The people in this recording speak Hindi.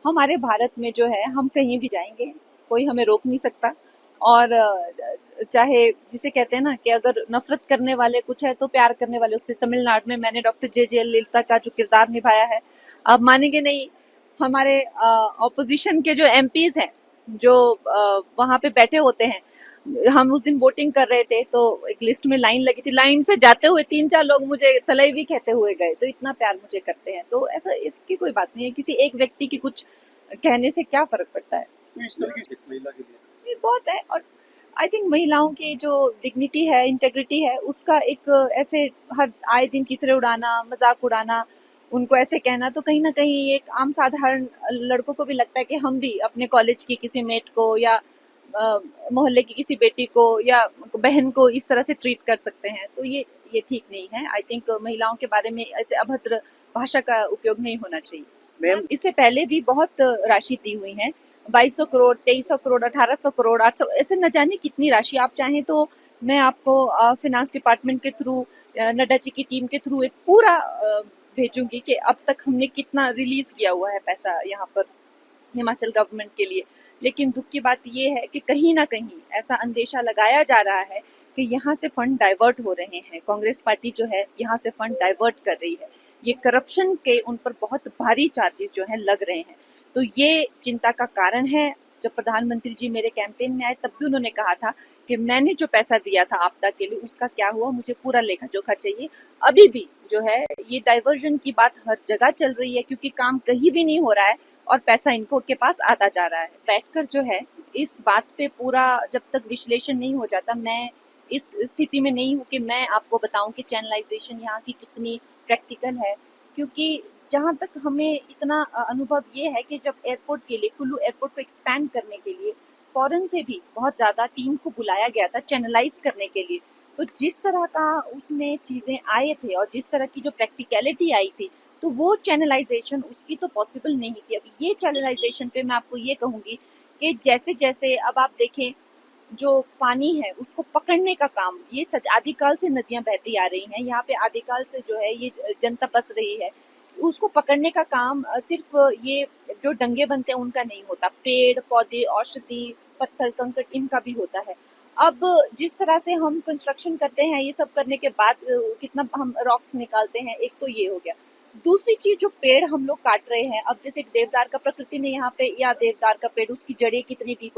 हमारे भारत में जो है हम कहीं भी जाएंगे, कोई हमें रोक नहीं सकता। और चाहे जिसे कहते हैं ना कि अगर नफरत करने वाले कुछ है तो प्यार करने वाले उससे। तमिलनाडु में मैंने डॉक्टर जे ललिता का जो किरदार निभाया है, आप मानेंगे नहीं, हमारे ऑपोजिशन के जो एमपीज हैं, जो वहां पे बैठे होते हैं, हम उस दिन वोटिंग कर रहे थे तो एक लिस्ट में लाइन लगी थी, लाइन से जाते हुए 3-4 लोग मुझे तलैवी कहते हुए गए, तो इतना प्यार मुझे करते हैं। तो ऐसा इसकी कोई बात नहीं है, किसी एक व्यक्ति की कुछ कहने से क्या फर्क पड़ता है। तो इस तरह की महिला के लिए ये बहुत है। और आई थिंक महिलाओं की जो डिग्निटी है, इंटेग्रिटी है, उसका एक ऐसे हर आए दिन चित्रे उड़ाना, मजाक उड़ाना, उनको ऐसे कहना, तो कहीं ना कहीं एक आम साधारण लड़कों को भी लगता है कि हम भी अपने कॉलेज की किसी मेट को या मोहल्ले की किसी बेटी को या बहन को इस तरह से ट्रीट कर सकते हैं। तो ये ठीक नहीं है। आई थिंक महिलाओं के बारे में ऐसे अभद्र भाषा का उपयोग नहीं होना चाहिए। मैम, इससे पहले भी बहुत राशि दी हुई है, 2200 करोड़, 2300 करोड़, 1800 करोड़, 800, ऐसे न जाने कितनी राशि। आप चाहें तो मैं आपको फिनांस डिपार्टमेंट के थ्रू, नड्डा जी की टीम के थ्रू एक पूरा भेजूंगी कि अब तक हमने कितना रिलीज किया हुआ है पैसा यहाँ पर हिमाचल गवर्नमेंट के लिए। लेकिन दुख की बात ये है कि कहीं ना कहीं ऐसा अंदेशा लगाया जा रहा है कि यहाँ से फंड डाइवर्ट हो रहे हैं, कांग्रेस पार्टी जो है यहाँ से फंड डाइवर्ट कर रही है। ये करप्शन के उन पर बहुत भारी चार्जेस जो है लग रहे हैं। तो ये चिंता का कारण है। जब प्रधानमंत्री जी मेरे कैंपेन में आए तब भी उन्होंने कहा था कि मैंने जो पैसा दिया था आपदा के लिए उसका क्या हुआ, मुझे पूरा लेखा जोखा चाहिए। अभी भी जो है ये डाइवर्जन की बात हर जगह चल रही है, क्योंकि काम कहीं भी नहीं हो रहा है और पैसा इनको के पास आता जा रहा है। बैठकर जो है इस बात पे पूरा जब तक विश्लेषण नहीं हो जाता, मैं इस स्थिति में नहीं हूँ कि मैं आपको बताऊं कि चैनलाइजेशन यहाँ की कितनी प्रैक्टिकल है। क्योंकि जहाँ तक हमें इतना अनुभव ये है कि जब एयरपोर्ट के लिए, कुल्लू एयरपोर्ट को एक्सपैंड करने के लिए फॉरेन से भी बहुत ज़्यादा टीम को बुलाया गया था चैनलाइज करने के लिए, तो जिस तरह का उसमें चीज़ें आए थे और जिस तरह की जो प्रैक्टिकलिटी आई थी, तो वो चैनलाइजेशन उसकी तो पॉसिबल नहीं थी। अब ये चैनलाइजेशन पे मैं आपको ये कहूँगी कि जैसे जैसे अब आप देखें, जो पानी है उसको पकड़ने का काम, ये आदिकाल से नदियां बहती आ रही हैं यहाँ पे, आदिकाल से जो है ये जनता बस रही है, उसको पकड़ने का काम सिर्फ ये जो डंगे बनते हैं उनका नहीं होता, पेड़ पौधे, औषधि, पत्थर कंकड़, इनका भी होता है। अब जिस तरह से हम कंस्ट्रक्शन करते हैं, ये सब करने के बाद कितना हम रॉक्स निकालते हैं, एक तो ये हो गया। दूसरी चीज, जो पेड़ हम लोग काट रहे हैं, अब जैसे देवदार का प्रकृति ने यहाँ पे, या देवदार का पेड़ उसकी जड़ें कितनी डीप होती